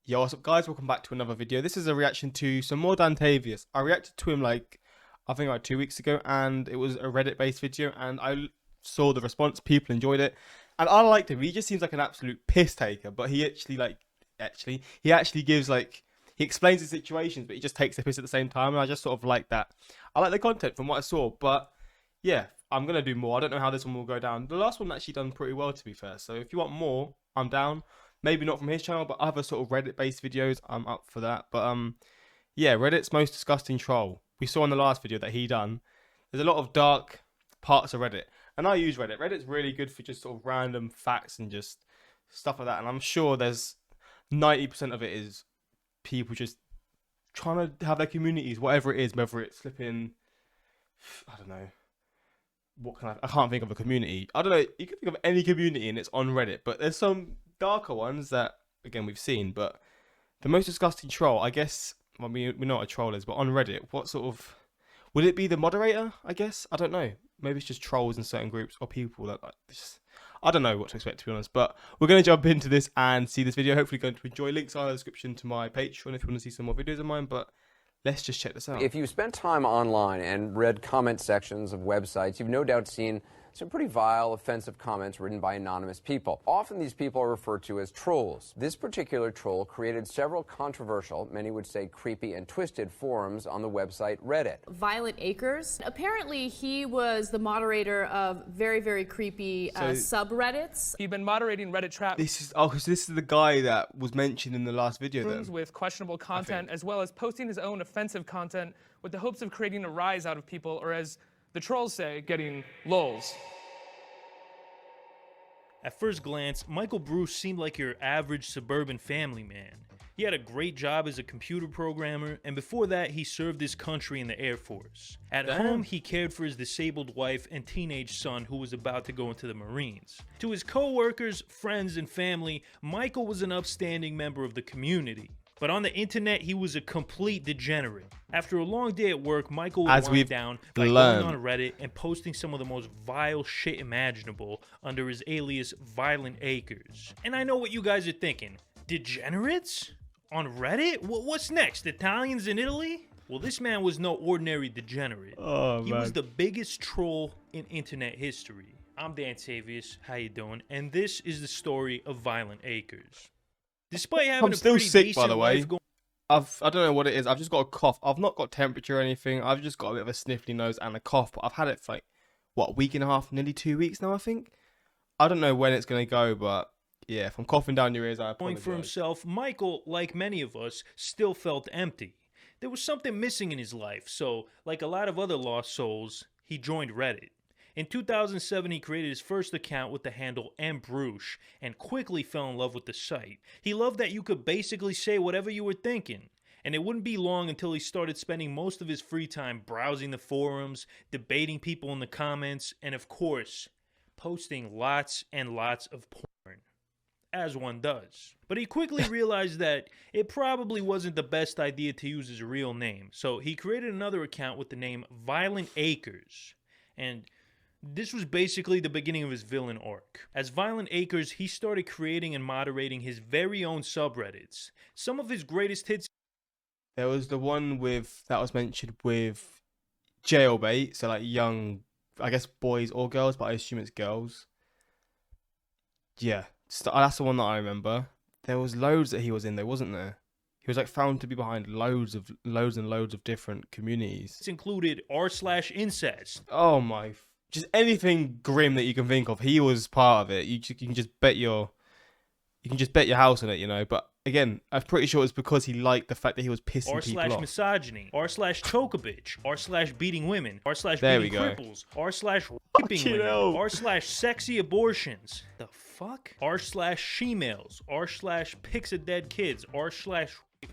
Yo, what's up guys, welcome back to another video. This is a reaction to some more Dantavius. I reacted to him I think like 2 weeks ago, and it was a Reddit based video, and I saw the response, people enjoyed it, and I liked him. He just seems like an absolute piss taker, but he actually gives he explains the situations, but he just takes the piss at the same time, and I just sort of like that. I like the content from what I saw, but yeah, I'm going to do more. I don't know how this one will go down. The last one actually done pretty well, to be fair, so if you want more, I'm down. Maybe not from his channel, but other sort of Reddit-based videos, I'm up for that. But yeah, Reddit's most disgusting troll. We saw in the last video that he done. There's a lot of dark parts of Reddit, and I use Reddit. Reddit's really good for just sort of random facts and just stuff like that. And I'm sure there's 90% of it is people just trying to have their communities, whatever it is, whether it's flipping, I don't know. I can't think of a community. I don't know. You can think of any community and it's on Reddit, but there's some darker ones that, again, we've seen. But the most disgusting troll, I guess, well, we know what a troll is, but on Reddit, what sort of, would it be the moderator, I guess? I don't know. Maybe it's just trolls in certain groups or people that, I don't know what to expect, to be honest. But we're going to jump into this and see this video. Hopefully going to enjoy. Links are in the description to my Patreon if you want to see some more videos of mine. But let's just check this out. If you've spent time online and read comment sections of websites, you've no doubt seen some pretty vile, offensive comments written by anonymous people. Often these people are referred to as trolls. This particular troll created several controversial, many would say creepy and twisted, forums on the website Reddit. Violentacrez. Apparently he was the moderator of very, very creepy subreddits. He'd been moderating Reddit trap This is this is the guy that was mentioned in the last video then. with questionable content, as well as posting his own offensive content with the hopes of creating a rise out of people, or as the trolls say, getting lols. At first glance, Michael Bruce seemed like your average suburban family man. He had a great job as a computer programmer, and before that he served his country in the Air Force. At home, he cared for his disabled wife and teenage son who was about to go into the Marines. To his co-workers, friends, and family, Michael was an upstanding member of the community. But on the internet, he was a complete degenerate. After a long day at work, Michael would wind down by going on Reddit and posting some of the most vile shit imaginable under his alias violentacrez. And I know what you guys are thinking. Degenerates? On Reddit? What's next? Italians in Italy? Well, this man was no ordinary degenerate. He was the biggest troll in internet history. I'm Dantavius, how you doing? And this is the story of violentacrez. Despite having I'm still sick, by the way. I don't know what it is. I've just got a cough. I've not got temperature or anything. I've just got a bit of a sniffly nose and a cough. But I've had it for a week and a half, nearly 2 weeks now, I think. I don't know when it's going to go, but yeah, if I'm coughing down your ears, I apologize. For himself, Michael, like many of us, still felt empty. There was something missing in his life, so, like a lot of other lost souls, he joined Reddit. In 2007, he created his first account with the handle mbrush and quickly fell in love with the site. He loved that you could basically say whatever you were thinking, and it wouldn't be long until he started spending most of his free time browsing the forums, debating people in the comments, and of course, posting lots and lots of porn, as one does. But he quickly realized that it probably wasn't the best idea to use his real name, so he created another account with the name violentacrez, and this was basically the beginning of his villain arc. As violentacrez, he started creating and moderating his very own subreddits. Some of his greatest hits. There was the one that was mentioned with jailbait, so like young, I guess boys or girls, but I assume it's girls. Yeah, that's the one that I remember. There was loads that he was in there, wasn't there? He was found to be behind loads and loads of different communities. This included r/incest. Oh my. Just anything grim that you can think of, he was part of it. You can just bet your house on it, you know. But again, I'm pretty sure it's because he liked the fact that he was pissing people off. r/misogyny, r/chokabitch, r/beating women, r/beating cripples, r/raping women, r/sexy abortions. The fuck? r/shemales, r/pics of dead kids,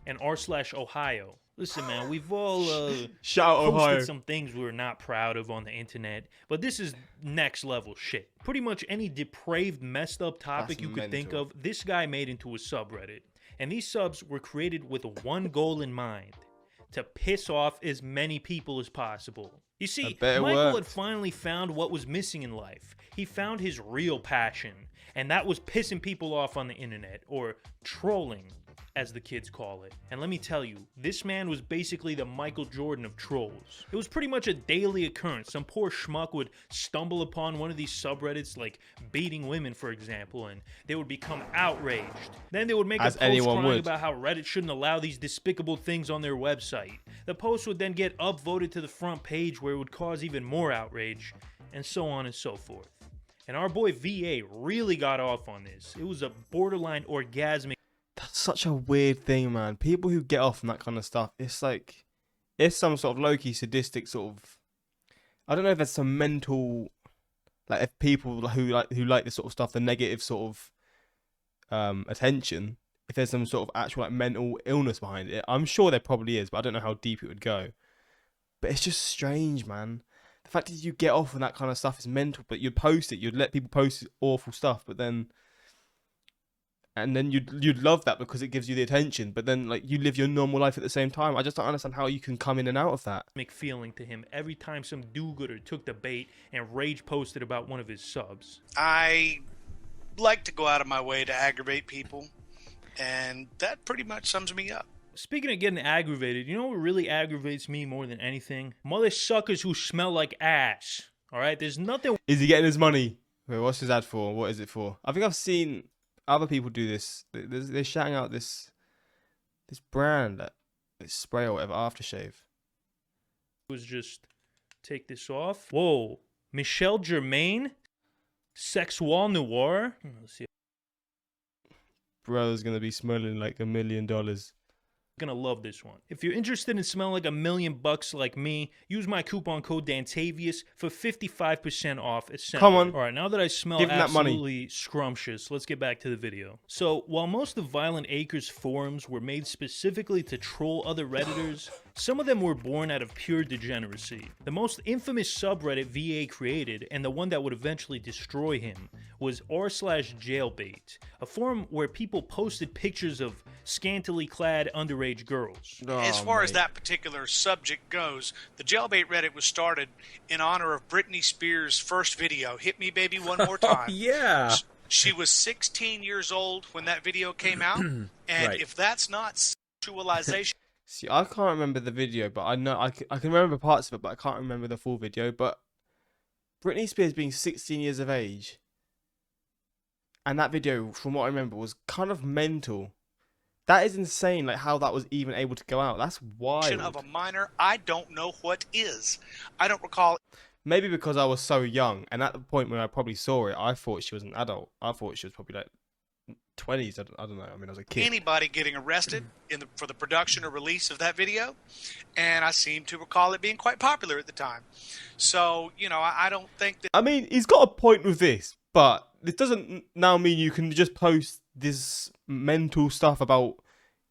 and r/Ohio. Listen, man, we've all posted some things we were not proud of on the internet, but this is next level shit. Pretty much any depraved, messed up topic you could think of, this guy made into a subreddit. And these subs were created with one goal in mind: to piss off as many people as possible. You see, Michael had finally found what was missing in life. He found his real passion, and that was pissing people off on the internet, or trolling. as the kids call it. And let me tell you, this man was basically the Michael Jordan of trolls. It was pretty much a daily occurrence. Some poor schmuck would stumble upon one of these subreddits, like beating women, for example, and they would become outraged. Then they would make a post crying about how Reddit shouldn't allow these despicable things on their website. The post would then get upvoted to the front page, where it would cause even more outrage, and so on and so forth. And our boy VA really got off on this. It was a borderline orgasmic. That's such a weird thing, man. People who get off on that kind of stuff, it's like, it's some sort of low-key sadistic sort of, I don't know if there's some mental, like, if people who like this sort of stuff, the negative sort of attention, if there's some sort of actual like mental illness behind it. I'm sure there probably is, but I don't know how deep it would go. But it's just strange, man. The fact that you get off on that kind of stuff is mental, but you'd post it, you'd let people post awful stuff, but then, and then you'd love that because it gives you the attention, but then like you live your normal life at the same time. I just don't understand how you can come in and out of that. Feeling to him every time some do-gooder took the bait and rage posted about one of his subs. I like to go out of my way to aggravate people, and that pretty much sums me up. Speaking of getting aggravated, you know what really aggravates me more than anything? Mother suckers who smell like ass. Alright, there's nothing. Is he getting his money? Wait, what's his ad for? What is it for? I think I've seen other people do this. They're shouting out this brand, this spray or whatever, aftershave. Was just take this off. Whoa, Michelle Germain, Sexual Noir. Let's see. Bro's gonna be smelling like $1 million. Gonna love this one. If you're interested in smelling like $1 million like me, use my coupon code Dantavius for 55% off at Center. Come on. All right, now that I smell absolutely scrumptious, let's get back to the video. So, while most of Violent Acres forums were made specifically to troll other Redditors, some of them were born out of pure degeneracy. The most infamous subreddit VA created, and the one that would eventually destroy him, was r/jailbait, a forum where people posted pictures of scantily clad underage girls. As far as that particular subject goes, the jailbait Reddit was started in honor of Britney Spears' first video, Hit Me Baby One More Time. Yeah. She was 16 years old when that video came out, and Right. if that's not sexualization... See, I can't remember the video, but I know I can remember parts of it, but I can't remember the full video. But Britney Spears being 16 years of age, and that video, from what I remember, was kind of mental. That is insane, like how that was even able to go out. That's wild. ...of a minor, I don't know what is. I don't recall... Maybe because I was so young, and at the point when I probably saw it, I thought she was an adult. I thought she was probably like 20s. I don't know. I mean, I was a kid. ...anybody getting arrested for the production or release of that video, and I seem to recall it being quite popular at the time. So, you know, I don't think that... I mean, he's got a point with this, but this doesn't now mean you can just post this mental stuff about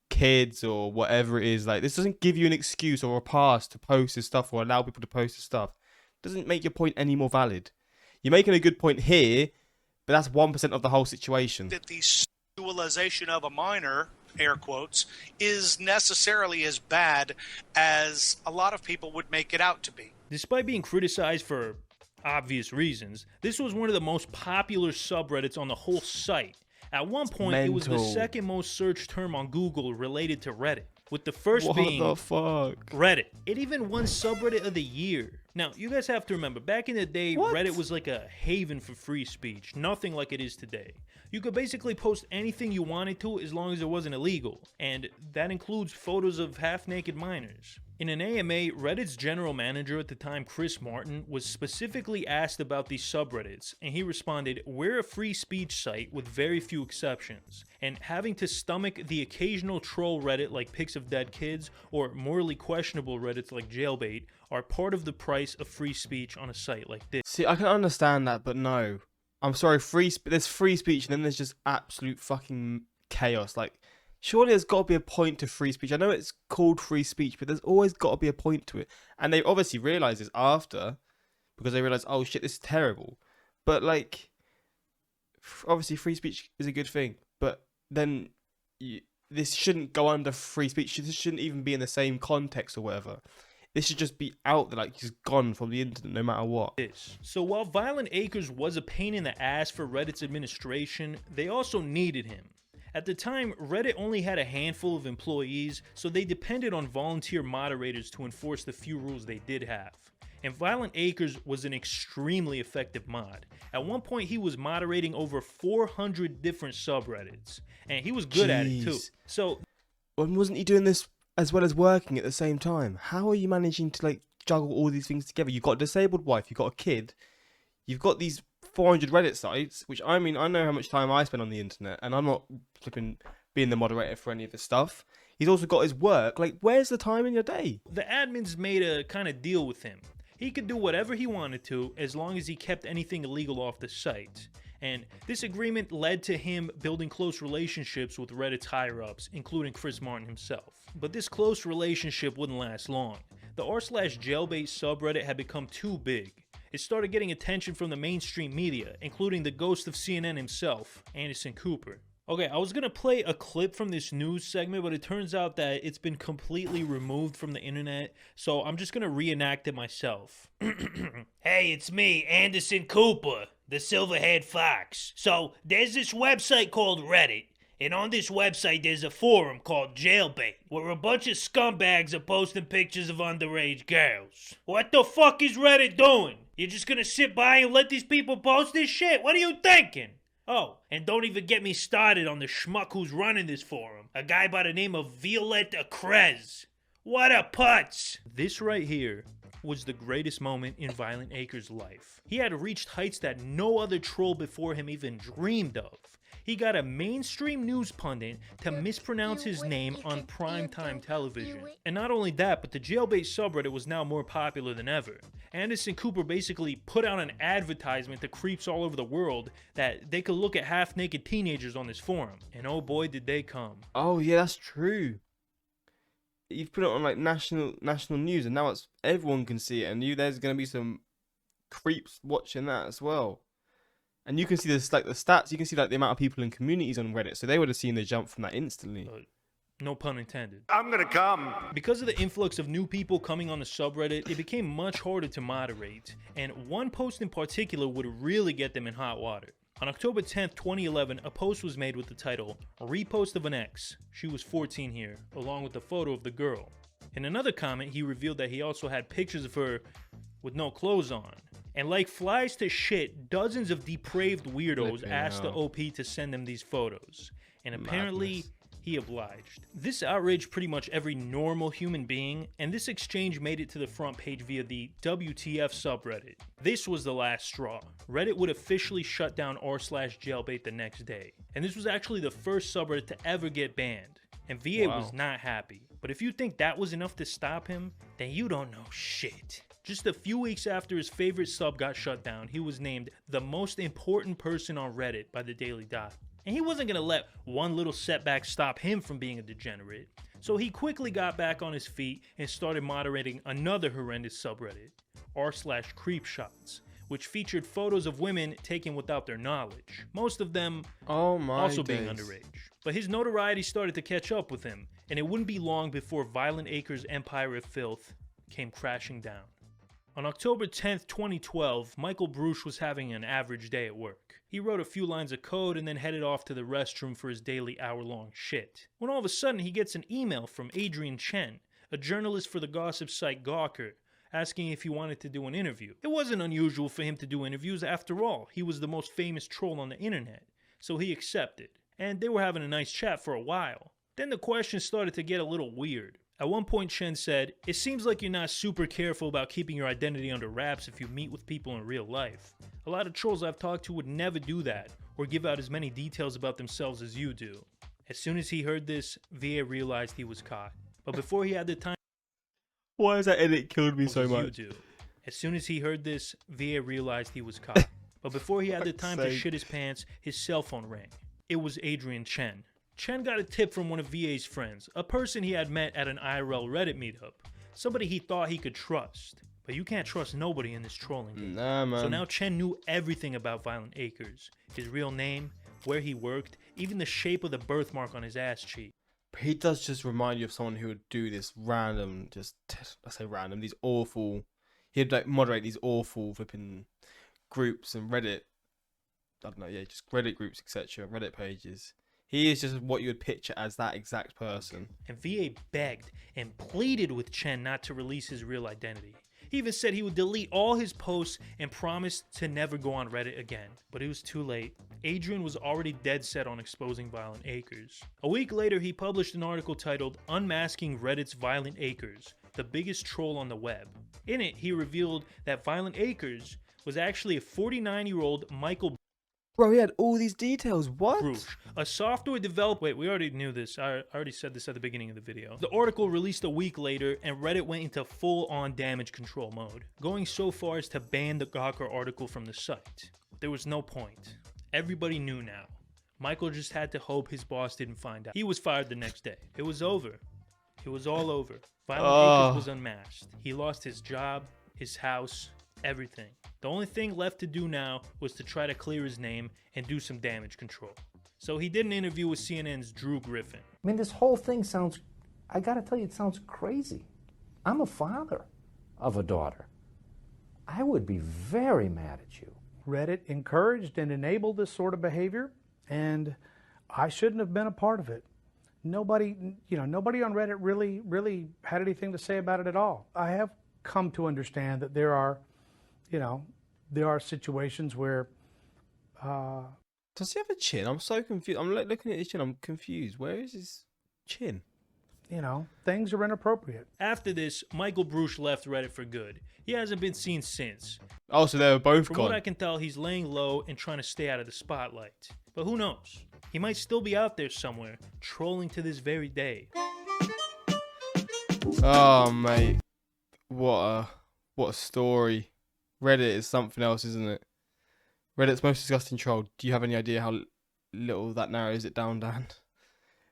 kids or whatever it is. Like, this doesn't give you an excuse or a pass to post this stuff or allow people to post this stuff. It doesn't make your point any more valid. You're making a good point here, but that's 1% of the whole situation. ...that the sexualization of a minor, air quotes, is necessarily as bad as a lot of people would make it out to be. Despite being criticized for obvious reasons, this was one of the most popular subreddits on the whole site. At one point, it was the second most searched term on Google related to Reddit, with the first being Reddit. It even won subreddit of the year. Now, you guys have to remember, back in the day, Reddit was like a haven for free speech, nothing like it is today. You could basically post anything you wanted to as long as it wasn't illegal, and that includes photos of half-naked minors. In an AMA, Reddit's general manager at the time, Chris Martin, was specifically asked about these subreddits, and he responded, "We're a free speech site with very few exceptions, and having to stomach the occasional troll Reddit like pics of dead kids, or morally questionable Reddits like jailbait, are part of the price of free speech on a site like this." See, I can understand that, but no. I'm sorry, there's free speech, and then there's just absolute fucking chaos. Like, surely there's got to be a point to free speech. I know it's called free speech, but there's always got to be a point to it. And they obviously realised this after, because they realised, oh shit, this is terrible. But like, obviously free speech is a good thing, but then this shouldn't go under free speech. This shouldn't even be in the same context or whatever. This should just be out there, like, he's gone from the internet no matter what. So while Violent Acres was a pain in the ass for Reddit's administration, they also needed him. At the time, Reddit only had a handful of employees, so they depended on volunteer moderators to enforce the few rules they did have. And Violent Acres was an extremely effective mod. At one point, he was moderating over 400 different subreddits, and he was good at it too. So, wasn't he doing this as well as working at the same time? How are you managing to like juggle all these things together? You've got a disabled wife, you've got a kid, you've got these 400 Reddit sites, which I mean, I know how much time I spend on the internet, and I'm not flipping being the moderator for any of this stuff. He's also got his work. Like, where's the time in your day? the admins made a kind of deal with him. He could do whatever he wanted to as long as he kept anything illegal off the site. And this agreement led to him building close relationships with Reddit's higher-ups, including Chris Martin himself. But this close relationship wouldn't last long. The r/jailbait subreddit had become too big. It started getting attention from the mainstream media, including the ghost of CNN himself, Anderson Cooper. Okay, I was gonna play a clip from this news segment, but it turns out that it's been completely removed from the internet, so I'm just gonna reenact it myself. Hey, it's me, Anderson Cooper, the silver-haired fox. So, there's this website called Reddit, and on this website there's a forum called Jailbait, where a bunch of scumbags are posting pictures of underage girls. What the fuck is Reddit doing? You're just gonna sit by and let these people post this shit? What are you thinking? Oh, and don't even get me started on the schmuck who's running this forum, a guy by the name of violentacrez. What a putz! This right here was the greatest moment in Violent Acres' life. He had reached heights that no other troll before him even dreamed of. He got a mainstream news pundit to mispronounce his name on primetime television. And not only that, but the jailbait subreddit was now more popular than ever. Anderson Cooper basically put out an advertisement to creeps all over the world that they could look at half-naked teenagers on this forum. And oh boy, did they come. Oh yeah, that's true. You've put it on like national news, and now it's everyone can see it, and there's gonna be some creeps watching that as well. And you can see this, like the stats. You can see like the amount of people in communities on Reddit, so they would have seen the jump from that instantly. No pun intended. I'm gonna come. Because of the influx of new people coming on the subreddit, it became much harder to moderate, and one post in particular would really get them in hot water. On October 10th, 2011, a post was made with the title, "Repost of an Ex." She was 14 here, along with a photo of the girl. In another comment, he revealed that he also had pictures of her with no clothes on. And like flies to shit, dozens of depraved weirdos asked the OP to send them these photos. And apparently, he obliged. This outraged pretty much every normal human being, and this exchange made it to the front page via the WTF subreddit. This was the last straw. Reddit would officially shut down r/jailbait the next day. And this was actually the first subreddit to ever get banned. And VA was not happy. But if you think that was enough to stop him, then you don't know shit. Just a few weeks after his favorite sub got shut down, he was named the most important person on Reddit by the Daily Dot. And he wasn't going to let one little setback stop him from being a degenerate. So he quickly got back on his feet and started moderating another horrendous subreddit, r/creepshots, which featured photos of women taken without their knowledge. Most of them also being underage. But his notoriety started to catch up with him, and it wouldn't be long before Violent Acres' empire of filth came crashing down. On October 10th, 2012, Michael Bruce was having an average day at work. He wrote a few lines of code and then headed off to the restroom for his daily hour-long shit. When all of a sudden he gets an email from Adrian Chen, a journalist for the gossip site Gawker, asking if he wanted to do an interview. It wasn't unusual for him to do interviews, after all. He was the most famous troll on the internet, so he accepted. And they were having a nice chat for a while. Then the questions started to get a little weird. At one point, Chen said, "It seems like you're not super careful about keeping your identity under wraps if you meet with people in real life. A lot of trolls I've talked to would never do that, or give out as many details about themselves as you do." As soon as he heard this, VA realized he was caught. But before he had the time... Why has that edit killed me so as much? you do. As soon as he heard this, VA realized he was caught. But before he had the time to sake. shit his pants, his cell phone rang. It was Adrian Chen. Chen got a tip from one of VA's friends, a person he had met at an IRL Reddit meetup, somebody he thought he could trust. But you can't trust nobody in this trolling game. Nah, man. So now Chen knew everything about Violent Acres, his real name, where he worked, even the shape of the birthmark on his ass cheek. But he does just remind you of someone who would do this random, these awful... He'd like moderate these awful flipping groups and Reddit... I don't know, yeah, just Reddit groups, etc., Reddit pages. He is just what you would picture as that exact person. And VA begged and pleaded with Chen not to release his real identity. He even said he would delete all his posts and promised to never go on Reddit again. But it was too late. Adrian was already dead set on exposing Violent Acres. A week later, he published an article titled Unmasking Reddit's Violent Acres, the biggest troll on the web. In it, he revealed that Violent Acres was actually a 49-year-old Michael Bro, he had all these details. What? Bruce, a software developer. Wait, we already knew this. I already said this at the beginning of the video. The article released a week later, and Reddit went into full-on damage control mode, going so far as to ban the Gawker article from the site. There was no point. Everybody knew now. Michael just had to hope his boss didn't find out. He was fired the next day. It was over. It was all over. Violent Acres was unmasked. He lost his job, his house, everything. The only thing left to do now was to try to clear his name and do some damage control. So he did an interview with CNN's Drew Griffin. I mean, this whole thing sounds, I gotta tell you, it sounds crazy. I'm a father of a daughter. I would be very mad at you. Reddit encouraged and enabled this sort of behavior, and I shouldn't have been a part of it. Nobody on Reddit really had anything to say about it at all. I have come to understand that there are situations where does he have a chin? I'm so confused. I'm looking at his chin. I'm confused. Where is his chin? Things are inappropriate. After this, Michael Bruce left Reddit for good. He hasn't been seen since. Oh, so they were both From gone. what I can tell, he's laying low and trying to stay out of the spotlight. But who knows? He might still be out there somewhere, trolling to this very day. Oh, mate. What a story. Reddit is something else, isn't it? Reddit's most disgusting troll. Do you have any idea how little that narrows it down, Dan?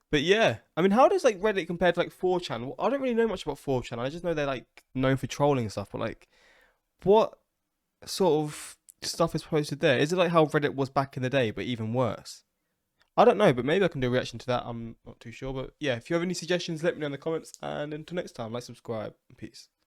But yeah, I mean, how does Reddit compare to 4chan? Well, I don't really know much about 4chan. I just know they're known for trolling and stuff. But what sort of stuff is posted there? Is it like how Reddit was back in the day, but even worse? I don't know, but maybe I can do a reaction to that. I'm not too sure. But yeah, if you have any suggestions, let me know in the comments. And until next time, subscribe. Peace.